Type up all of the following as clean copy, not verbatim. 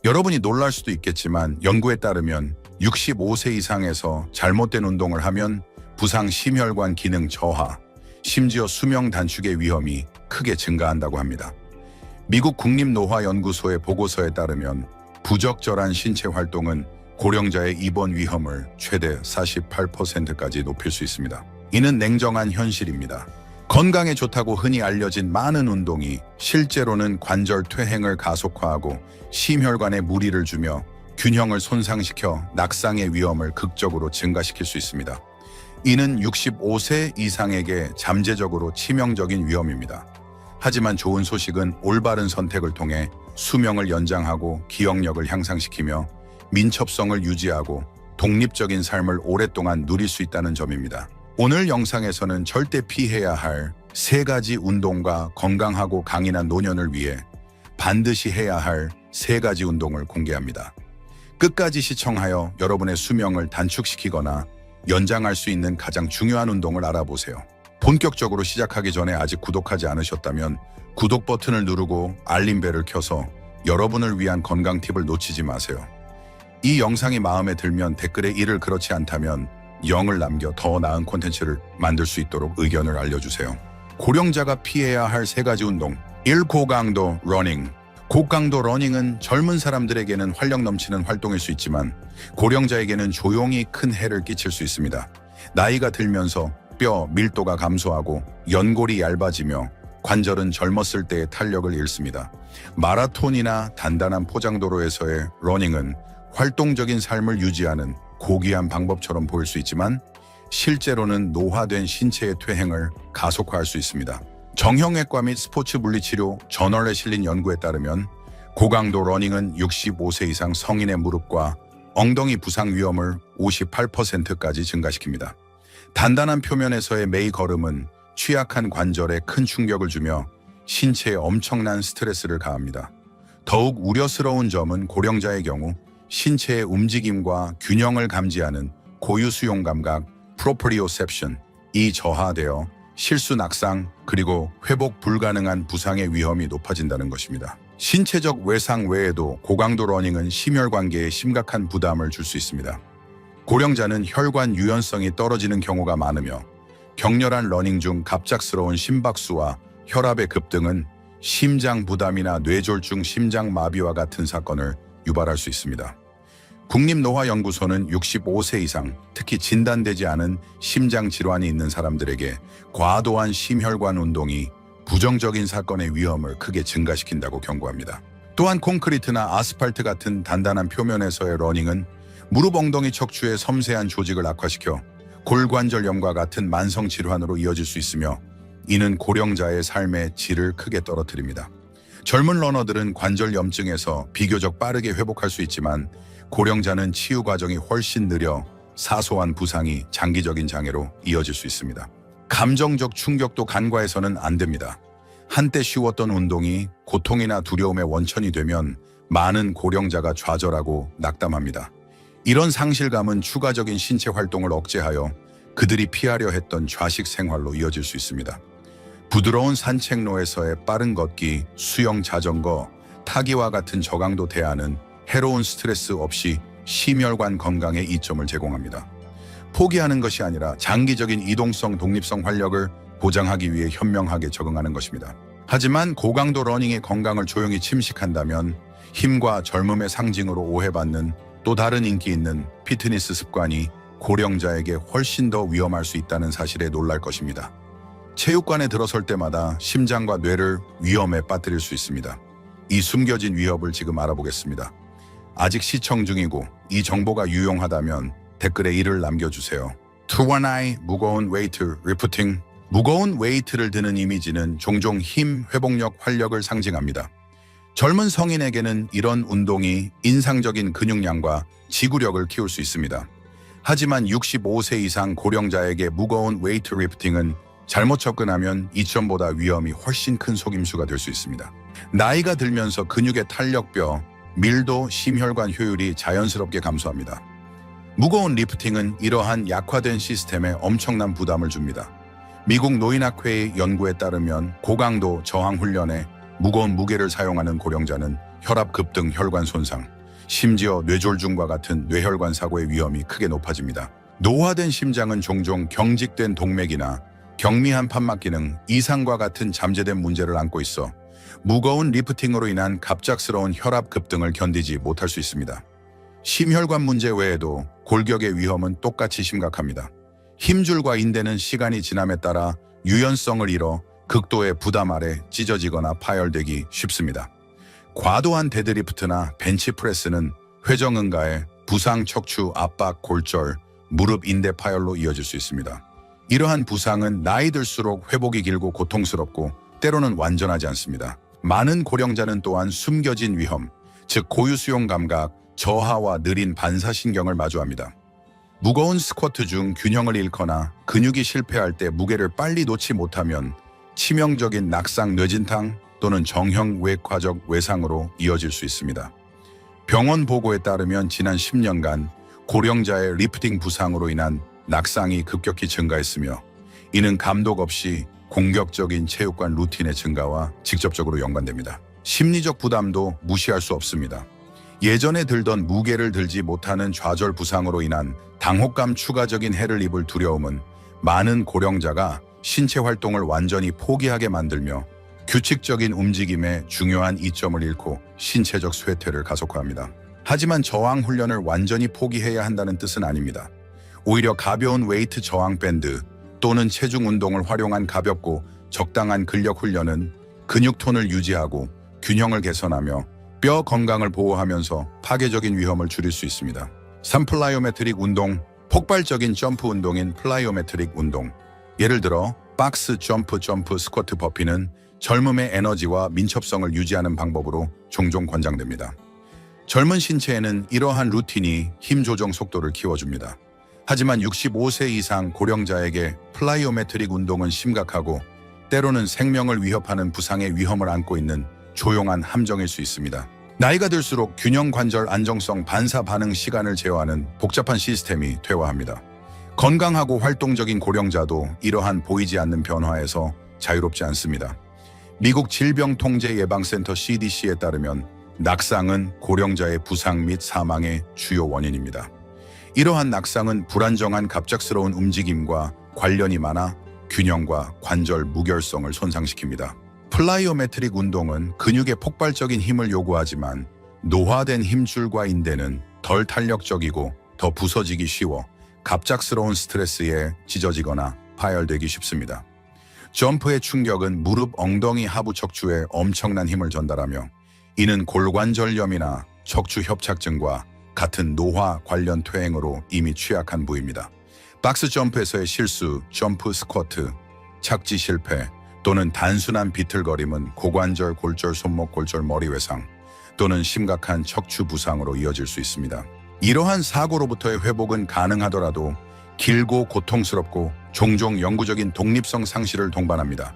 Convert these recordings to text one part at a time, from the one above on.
여러분이 놀랄 수도 있겠지만 연구에 따르면 65세 이상에서 잘못된 운동을 하면 부상 심혈관 기능 저하, 심지어 수명 단축의 위험이 크게 증가한다고 합니다. 미국 국립노화연구소의 보고서에 따르면 부적절한 신체 활동은 고령자의 입원 위험을 최대 48%까지 높일 수 있습니다. 이는 냉정한 현실입니다. 건강에 좋다고 흔히 알려진 많은 운동이 실제로는 관절 퇴행을 가속화하고 심혈관에 무리를 주며 균형을 손상시켜 낙상의 위험을 극적으로 증가시킬 수 있습니다. 이는 65세 이상에게 잠재적으로 치명적인 위험입니다. 하지만 좋은 소식은 올바른 선택을 통해 수명을 연장하고 기억력을 향상시키며 민첩성을 유지하고 독립적인 삶을 오랫동안 누릴 수 있다는 점입니다. 오늘 영상에서는 절대 피해야 할 3가지 운동과 건강하고 강인한 노년을 위해 반드시 해야 할 3가지 운동을 공개합니다. 끝까지 시청하여 여러분의 수명을 단축시키거나 연장할 수 있는 가장 중요한 운동을 알아보세요. 본격적으로 시작하기 전에 아직 구독하지 않으셨다면 구독 버튼을 누르고 알림벨을 켜서 여러분을 위한 건강 팁을 놓치지 마세요. 이 영상이 마음에 들면 댓글에 이를 그렇지 않다면 0을 남겨 더 나은 콘텐츠를 만들 수 있도록 의견을 알려주세요. 고령자가 피해야 할 3가지 운동. 1. 고강도 러닝. 고강도 러닝은 젊은 사람들에게는 활력 넘치는 활동일 수 있지만 고령자에게는 조용히 큰 해를 끼칠 수 있습니다. 나이가 들면서 뼈 밀도가 감소하고 연골이 얇아지며 관절은 젊었을 때의 탄력을 잃습니다. 마라톤이나 단단한 포장도로에서의 러닝은 활동적인 삶을 유지하는 고귀한 방법처럼 보일 수 있지만 실제로는 노화된 신체의 퇴행을 가속화할 수 있습니다. 정형외과 및 스포츠 물리치료 저널에 실린 연구에 따르면 고강도 러닝은 65세 이상 성인의 무릎과 엉덩이 부상 위험을 58%까지 증가시킵니다. 단단한 표면에서의 매이 걸음은 취약한 관절에 큰 충격을 주며 신체에 엄청난 스트레스를 가합니다. 더욱 우려스러운 점은 고령자의 경우 신체의 움직임과 균형을 감지하는 고유 수용 감각 프로프리오셉션이 저하되어 실수 낙상 그리고 회복 불가능한 부상의 위험이 높아진다는 것입니다. 신체적 외상 외에도 고강도 러닝은 심혈관계에 심각한 부담을 줄 수 있습니다. 고령자는 혈관 유연성이 떨어지는 경우가 많으며 격렬한 러닝 중 갑작스러운 심박수와 혈압의 급등은 심장 부담이나 뇌졸중, 심장마비와 같은 사건을 유발할 수 있습니다. 국립노화연구소는 65세 이상, 특히 진단되지 않은 심장 질환이 있는 사람들에게 과도한 심혈관 운동이 부정적인 사건의 위험을 크게 증가시킨다고 경고합니다. 또한 콘크리트나 아스팔트 같은 단단한 표면에서의 러닝은 무릎 엉덩이 척추의 섬세한 조직을 악화시켜 골관절염과 같은 만성 질환으로 이어질 수 있으며 이는 고령자의 삶의 질을 크게 떨어뜨립니다. 젊은 러너들은 관절 염증에서 비교적 빠르게 회복할 수 있지만 고령자는 치유 과정이 훨씬 느려 사소한 부상이 장기적인 장애로 이어질 수 있습니다. 감정적 충격도 간과해서는 안 됩니다. 한때 쉬웠던 운동이 고통이나 두려움의 원천이 되면 많은 고령자가 좌절하고 낙담합니다. 이런 상실감은 추가적인 신체 활동을 억제하여 그들이 피하려 했던 좌식 생활로 이어질 수 있습니다. 부드러운 산책로에서의 빠른 걷기, 수영, 자전거, 타기와 같은 저강도 대안은 해로운 스트레스 없이 심혈관 건강에 이점을 제공합니다. 포기하는 것이 아니라 장기적인 이동성, 독립성 활력을 보장하기 위해 현명하게 적응하는 것입니다. 하지만 고강도 러닝의 건강을 조용히 침식한다면 힘과 젊음의 상징으로 오해받는 또 다른 인기 있는 피트니스 습관이 고령자에게 훨씬 더 위험할 수 있다는 사실에 놀랄 것입니다. 체육관에 들어설 때마다 심장과 뇌를 위험에 빠뜨릴 수 있습니다. 이 숨겨진 위협을 지금 알아보겠습니다. 아직 시청 중이고 이 정보가 유용하다면 댓글에 이를 남겨주세요. 투원아이 무거운 웨이트 리프팅. 무거운 웨이트를 드는 이미지는 종종 힘, 회복력, 활력을 상징합니다. 젊은 성인에게는 이런 운동이 인상적인 근육량과 지구력을 키울 수 있습니다. 하지만 65세 이상 고령자에게 무거운 웨이트 리프팅은 잘못 접근하면 이전보다 위험이 훨씬 큰 속임수가 될 수 있습니다. 나이가 들면서 근육의 탄력뼈, 밀도, 심혈관 효율이 자연스럽게 감소합니다. 무거운 리프팅은 이러한 약화된 시스템에 엄청난 부담을 줍니다. 미국 노인학회의 연구에 따르면 고강도 저항 훈련에 무거운 무게를 사용하는 고령자는 혈압 급등, 혈관 손상, 심지어 뇌졸중과 같은 뇌혈관 사고의 위험이 크게 높아집니다. 노화된 심장은 종종 경직된 동맥이나 경미한 판막 기능, 이상과 같은 잠재된 문제를 안고 있어 무거운 리프팅으로 인한 갑작스러운 혈압 급등을 견디지 못할 수 있습니다. 심혈관 문제 외에도 골격의 위험은 똑같이 심각합니다. 힘줄과 인대는 시간이 지남에 따라 유연성을 잃어 극도의 부담 아래 찢어지거나 파열되기 쉽습니다. 과도한 데드리프트나 벤치프레스는 회전응가에 부상, 척추, 압박, 골절, 무릎 인대 파열로 이어질 수 있습니다. 이러한 부상은 나이 들수록 회복이 길고 고통스럽고 때로는 완전하지 않습니다. 많은 고령자는 또한 숨겨진 위험, 즉 고유수용 감각, 저하와 느린 반사신경을 마주합니다. 무거운 스쿼트 중 균형을 잃거나 근육이 실패할 때 무게를 빨리 놓지 못하면 치명적인 낙상 뇌진탕 또는 정형 외과적 외상으로 이어질 수 있습니다. 병원 보고에 따르면 지난 10년간 고령자의 리프팅 부상으로 인한 낙상이 급격히 증가했으며 이는 감독 없이 공격적인 체육관 루틴의 증가와 직접적으로 연관됩니다. 심리적 부담도 무시할 수 없습니다. 예전에 들던 무게를 들지 못하는 좌절 부상으로 인한 당혹감 추가적인 해를 입을 두려움은 많은 고령자가 신체 활동을 완전히 포기하게 만들며 규칙적인 움직임의 중요한 이점을 잃고 신체적 쇠퇴를 가속화합니다. 하지만 저항 훈련을 완전히 포기해야 한다는 뜻은 아닙니다. 오히려 가벼운 웨이트 저항 밴드 또는 체중 운동을 활용한 가볍고 적당한 근력 훈련은 근육 톤을 유지하고 균형을 개선하며 뼈 건강을 보호하면서 파괴적인 위험을 줄일 수 있습니다. 3. 플라이오메트릭 운동, 폭발적인 점프 운동인 플라이오메트릭 운동. 예를 들어 박스 점프, 스쿼트, 버피는 젊음의 에너지와 민첩성을 유지하는 방법으로 종종 권장됩니다. 젊은 신체에는 이러한 루틴이 힘 조정 속도를 키워줍니다. 하지만 65세 이상 고령자에게 플라이오메트릭 운동은 심각하고 때로는 생명을 위협하는 부상의 위험을 안고 있는 조용한 함정일 수 있습니다. 나이가 들수록 균형 관절 안정성 반사 반응 시간을 제어하는 복잡한 시스템이 퇴화합니다. 건강하고 활동적인 고령자도 이러한 보이지 않는 변화에서 자유롭지 않습니다. 미국 질병통제예방센터 CDC에 따르면 낙상은 고령자의 부상 및 사망의 주요 원인입니다. 이러한 낙상은 불안정한 갑작스러운 움직임과 관련이 많아 균형과 관절 무결성을 손상시킵니다. 플라이오메트릭 운동은 근육의 폭발적인 힘을 요구하지만 노화된 힘줄과 인대는 덜 탄력적이고 더 부서지기 쉬워 갑작스러운 스트레스에 찢어지거나 파열되기 쉽습니다. 점프의 충격은 무릎, 엉덩이, 하부 척추에 엄청난 힘을 전달하며 이는 골관절염이나 척추 협착증과 같은 노화 관련 퇴행으로 이미 취약한 부위입니다. 박스 점프에서의 실수, 점프 스쿼트, 착지 실패 또는 단순한 비틀거림은 고관절, 골절, 손목, 골절, 머리 외상 또는 심각한 척추 부상으로 이어질 수 있습니다. 이러한 사고로부터의 회복은 가능하더라도 길고 고통스럽고 종종 영구적인 독립성 상실을 동반합니다.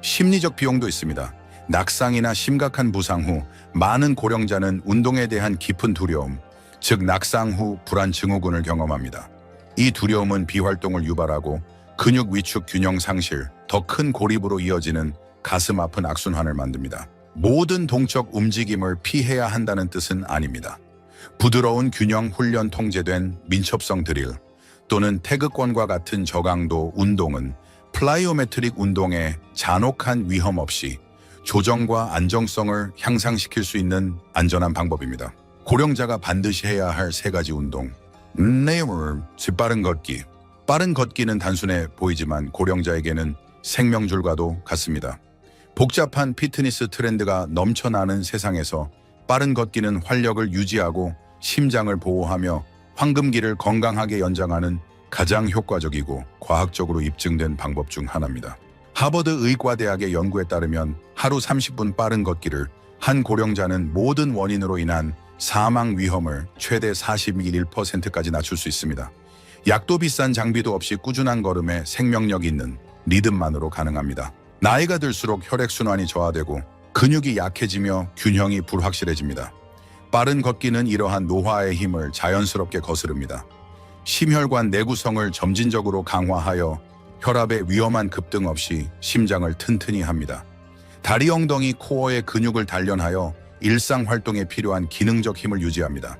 심리적 비용도 있습니다. 낙상이나 심각한 부상 후 많은 고령자는 운동에 대한 깊은 두려움, 즉 낙상 후 불안 증후군을 경험합니다. 이 두려움은 비활동을 유발하고 근육 위축 균형 상실, 더 큰 고립으로 이어지는 가슴 아픈 악순환을 만듭니다. 모든 동적 움직임을 피해야 한다는 뜻은 아닙니다. 부드러운 균형 훈련 통제된 민첩성 드릴 또는 태극권과 같은 저강도 운동은 플라이오메트릭 운동의 잔혹한 위험 없이 조정과 안정성을 향상시킬 수 있는 안전한 방법입니다. 고령자가 반드시 해야 할 3가지 운동. 빠른 걷기. 빠른 걷기는 단순해 보이지만 고령자에게는 생명줄과도 같습니다. 복잡한 피트니스 트렌드가 넘쳐나는 세상에서 빠른 걷기는 활력을 유지하고 심장을 보호하며 황금기를 건강하게 연장하는 가장 효과적이고 과학적으로 입증된 방법 중 하나입니다. 하버드 의과대학의 연구에 따르면 하루 30분 빠른 걷기를 한 고령자는 모든 원인으로 인한 사망 위험을 최대 41%까지 낮출 수 있습니다. 약도 비싼 장비도 없이 꾸준한 걸음에 생명력 있는 리듬만으로 가능합니다. 나이가 들수록 혈액순환이 저하되고 근육이 약해지며 균형이 불확실해집니다. 빠른 걷기는 이러한 노화의 힘을 자연스럽게 거스릅니다. 심혈관 내구성을 점진적으로 강화하여 혈압의 위험한 급등 없이 심장을 튼튼히 합니다. 다리, 엉덩이, 코어의 근육을 단련하여 일상 활동에 필요한 기능적 힘을 유지합니다.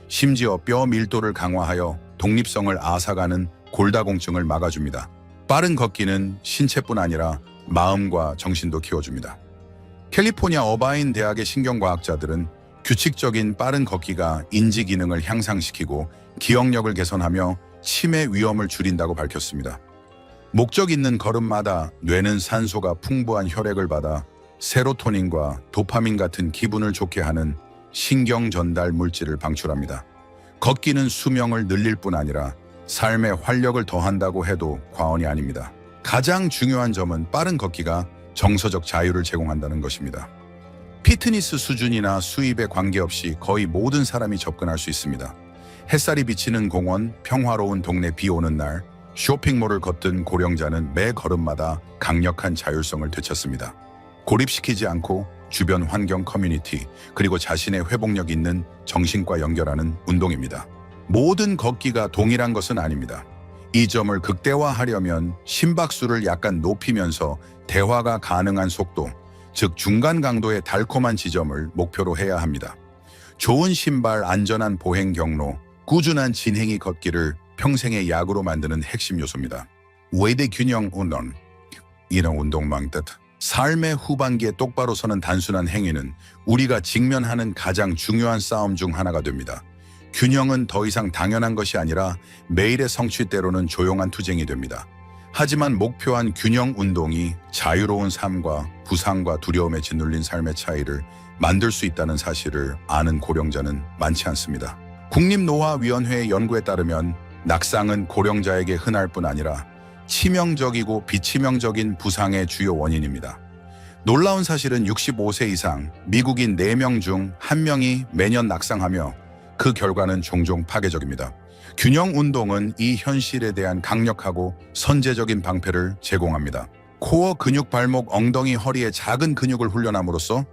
심지어 뼈 밀도를 강화하여 독립성을 앗아가는 골다공증을 막아줍니다. 빠른 걷기는 신체뿐 아니라 마음과 정신도 키워줍니다. 캘리포니아 어바인 대학의 신경과학자들은 규칙적인 빠른 걷기가 인지 기능을 향상시키고 기억력을 개선하며 치매 위험을 줄인다고 밝혔습니다. 목적 있는 걸음마다 뇌는 산소가 풍부한 혈액을 받아 세로토닌과 도파민 같은 기분을 좋게 하는 신경 전달 물질을 방출합니다. 걷기는 수명을 늘릴 뿐 아니라 삶에 활력을 더한다고 해도 과언이 아닙니다. 가장 중요한 점은 빠른 걷기가 정서적 자유를 제공한다는 것입니다. 피트니스 수준이나 수입에 관계없이 거의 모든 사람이 접근할 수 있습니다. 햇살이 비치는 공원, 평화로운 동네 비 오는 날, 쇼핑몰을 걷던 고령자는 매 걸음마다 강력한 자율성을 되찾습니다. 고립시키지 않고 주변 환경 커뮤니티, 그리고 자신의 회복력 있는 정신과 연결하는 운동입니다. 모든 걷기가 동일한 것은 아닙니다. 이 점을 극대화하려면 심박수를 약간 높이면서 대화가 가능한 속도, 즉 중간 강도의 달콤한 지점을 목표로 해야 합니다. 좋은 신발, 안전한 보행 경로, 꾸준한 진행이 걷기를 평생의 약으로 만드는 핵심 요소입니다. 외대 균형 운동, 이런 운동망 뜻. 삶의 후반기에 똑바로 서는 단순한 행위는 우리가 직면하는 가장 중요한 싸움 중 하나가 됩니다. 균형은 더 이상 당연한 것이 아니라 매일의 성취대로는 조용한 투쟁이 됩니다. 하지만 목표한 균형 운동이 자유로운 삶과 부상과 두려움에 짓눌린 삶의 차이를 만들 수 있다는 사실을 아는 고령자는 많지 않습니다. 국립노화위원회의 연구에 따르면 낙상은 고령자에게 흔할 뿐 아니라 치명적이고 비치명적인 부상의 주요 원인입니다. 놀라운 사실은 65세 이상 미국인 4명 중 1명이 매년 낙상하며 그 결과는 종종 파괴적입니다. 균형 운동은 이 현실에 대한 강력하고 선제적인 방패를 제공합니다. 코어 근육, 발목, 엉덩이, 허리의 작은 근육을 훈련함으로써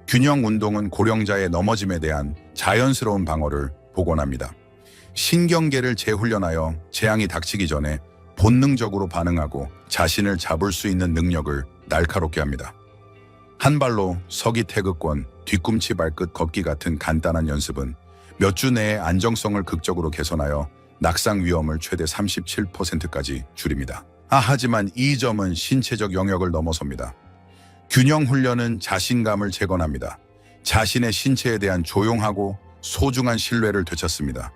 균형 운동은 고령자의 넘어짐에 대한 자연스러운 방어를 복원합니다. 신경계를 재훈련하여 재앙이 닥치기 전에 본능적으로 반응하고 자신을 잡을 수 있는 능력을 날카롭게 합니다. 한 발로 서기 태극권, 뒤꿈치 발끝 걷기 같은 간단한 연습은 몇 주 내에 안정성을 극적으로 개선하여 낙상 위험을 최대 37%까지 줄입니다. 하지만 이 점은 신체적 영역을 넘어섭니다. 균형 훈련은 자신감을 재건합니다. 자신의 신체에 대한 조용하고 소중한 신뢰를 되찾습니다.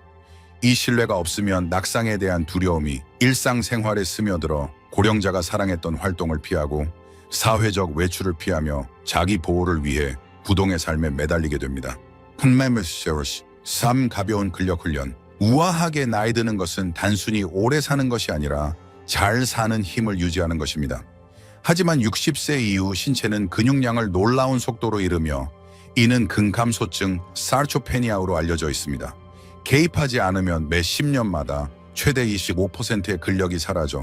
이 신뢰가 없으면 낙상에 대한 두려움이 일상생활에 스며들어 고령자가 사랑했던 활동을 피하고 사회적 외출을 피하며 자기 보호를 위해 부동의 삶에 매달리게 됩니다. 삶 가벼운 근력 훈련. 우아하게 나이 드는 것은 단순히 오래 사는 것이 아니라 잘 사는 힘을 유지하는 것입니다. 하지만 60세 이후 신체는 근육량을 놀라운 속도로 잃으며 이는 근감소증 사르초페니아로 알려져 있습니다. 개입하지 않으면 매 10년마다 최대 25%의 근력이 사라져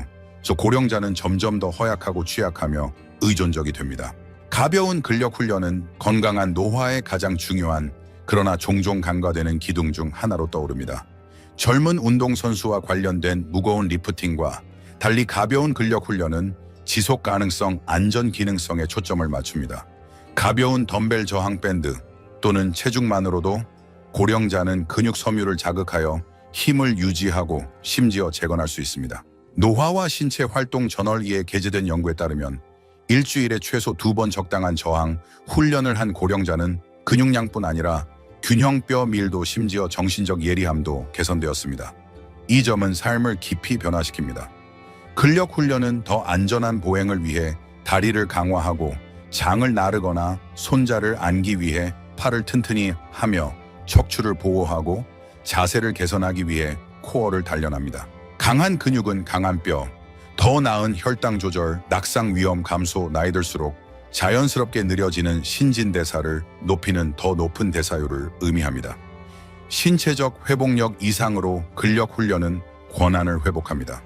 고령자는 점점 더 허약하고 취약하며 의존적이 됩니다. 가벼운 근력 훈련은 건강한 노화에 가장 중요한 그러나 종종 간과되는 기둥 중 하나로 떠오릅니다. 젊은 운동선수와 관련된 무거운 리프팅과 달리 가벼운 근력 훈련은 지속 가능성, 안전 기능성에 초점을 맞춥니다. 가벼운 덤벨 저항 밴드 또는 체중만으로도 고령자는 근육 섬유를 자극하여 힘을 유지하고 심지어 재건할 수 있습니다. 노화와 신체 활동 저널리에 게재된 연구에 따르면 일주일에 최소 2번 적당한 저항 훈련을 한 고령자는 근육량뿐 아니라 균형뼈 밀도, 심지어 정신적 예리함도 개선되었습니다. 이 점은 삶을 깊이 변화시킵니다. 근력 훈련은 더 안전한 보행을 위해 다리를 강화하고 장을 나르거나 손자를 안기 위해 팔을 튼튼히 하며 척추를 보호하고 자세를 개선하기 위해 코어를 단련합니다. 강한 근육은 강한 뼈, 더 나은 혈당 조절, 낙상 위험 감소, 나이 들수록 자연스럽게 느려지는 신진대사를 높이는 더 높은 대사율을 의미합니다. 신체적 회복력 이상으로 근력 훈련은 권한을 회복합니다.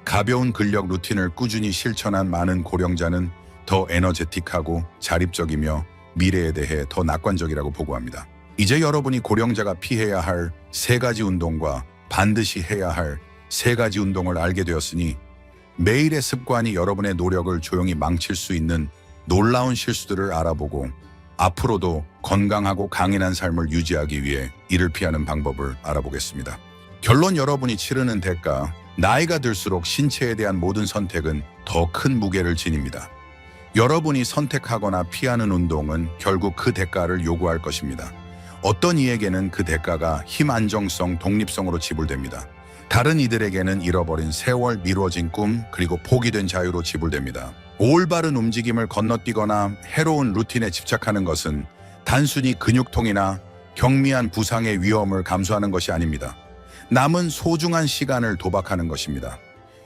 가벼운 근력 루틴을 꾸준히 실천한 많은 고령자는 더 에너제틱하고 자립적이며 미래에 대해 더 낙관적이라고 보고합니다. 이제 여러분이 고령자가 피해야 할 3가지 운동과 반드시 해야 할 3가지 운동을 알게 되었으니 매일의 습관이 여러분의 노력을 조용히 망칠 수 있는 놀라운 실수들을 알아보고 앞으로도 건강하고 강인한 삶을 유지하기 위해 이를 피하는 방법을 알아보겠습니다. 결론, 여러분이 치르는 대가, 나이가 들수록 신체에 대한 모든 선택은 더 큰 무게를 지닙니다. 여러분이 선택하거나 피하는 운동은 결국 그 대가를 요구할 것입니다. 어떤 이에게는 그 대가가 힘, 안정성, 독립성으로 지불됩니다. 다른 이들에게는 잃어버린 세월, 미뤄진 꿈, 그리고 포기된 자유로 지불됩니다. 올바른 움직임을 건너뛰거나 해로운 루틴에 집착하는 것은 단순히 근육통이나 경미한 부상의 위험을 감수하는 것이 아닙니다. 남은 소중한 시간을 도박하는 것입니다.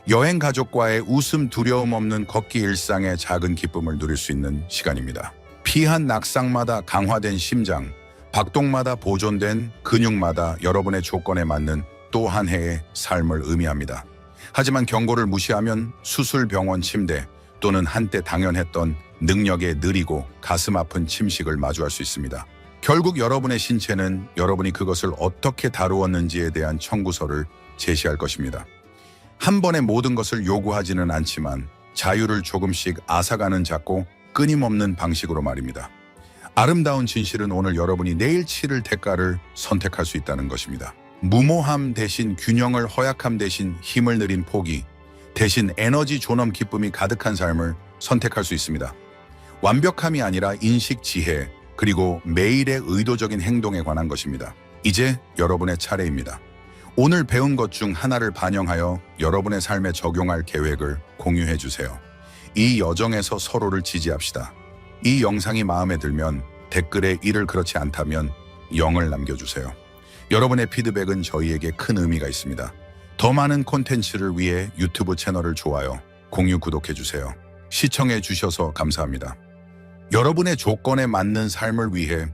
여행, 가족과의 웃음, 두려움 없는 걷기, 일상의 작은 기쁨을 누릴 수 있는 시간입니다. 피한 낙상마다 강화된 심장, 박동마다 보존된 근육마다 여러분의 조건에 맞는 또 한 해의 삶을 의미합니다. 하지만 경고를 무시하면 수술, 병원, 침대 또는 한때 당연했던 능력의 느리고 가슴 아픈 침식을 마주할 수 있습니다. 결국 여러분의 신체는 여러분이 그것을 어떻게 다루었는지에 대한 청구서를 제시할 것입니다. 한 번에 모든 것을 요구하지는 않지만 자유를 조금씩 앗아가는 작고 끊임없는 방식으로 말입니다. 아름다운 진실은 오늘 여러분이 내일 치를 대가를 선택할 수 있다는 것입니다. 무모함 대신 균형을, 허약함 대신 힘을 느린 포기, 대신 에너지, 존엄, 기쁨이 가득한 삶을 선택할 수 있습니다. 완벽함이 아니라 인식, 지혜, 그리고 매일의 의도적인 행동에 관한 것입니다. 이제 여러분의 차례입니다. 오늘 배운 것 중 하나를 반영하여 여러분의 삶에 적용할 계획을 공유해 주세요. 이 여정에서 서로를 지지합시다. 이 영상이 마음에 들면 댓글에 이를 그렇지 않다면 0을 남겨주세요. 여러분의 피드백은 저희에게 큰 의미가 있습니다. 더 많은 콘텐츠를 위해 유튜브 채널을 좋아요, 공유, 구독해 주세요. 시청해 주셔서 감사합니다. 여러분의 조건에 맞는 삶을 위해